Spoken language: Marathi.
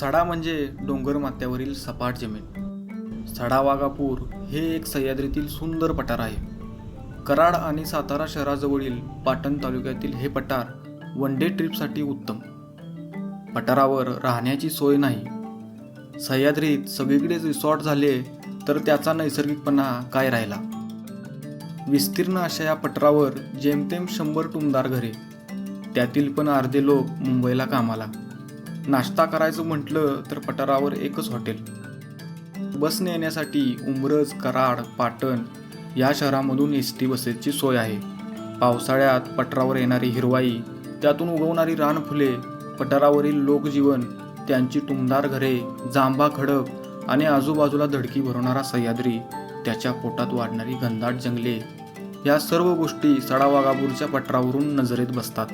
सडा म्हणजे डोंगर माथ्यावरील सपाट जमीन. सडावाघापूर हे एक सह्याद्रीतील सुंदर पठार आहे. कराड आणि सातारा शहराजवळील पाटण तालुक्यातील हे पठार वन डे ट्रिपसाठी उत्तम. पठारावर राहण्याची सोय नाही. सह्याद्रीत सगळीकडेच रिसॉर्ट झाले तर त्याचा नैसर्गिकपणा काय राहिला. विस्तीर्ण अशा या पठारावर जेमतेम 100 टुमदार घरे, त्यातील पण अर्धे लोक मुंबईला कामाला. नाश्ता करायचं म्हटलं तर पठारावर एकच हॉटेल. बसने येण्यासाठी उंब्रज, कराड, पाटण या शहरामधून एस टी बसेसची सोय आहे. पावसाळ्यात पठारावर येणारी हिरवाई, त्यातून उगवणारी रानफुले, पठारावरील लोकजीवन, त्यांची टुमदार घरे, जांभा खडक आणि आजूबाजूला धडकी भरवणारा सह्याद्री, त्याच्या पोटात वाढणारी घनदाट जंगले, या सर्व गोष्टी सडावाघापूरच्या पठारावरून नजरेत बसतात.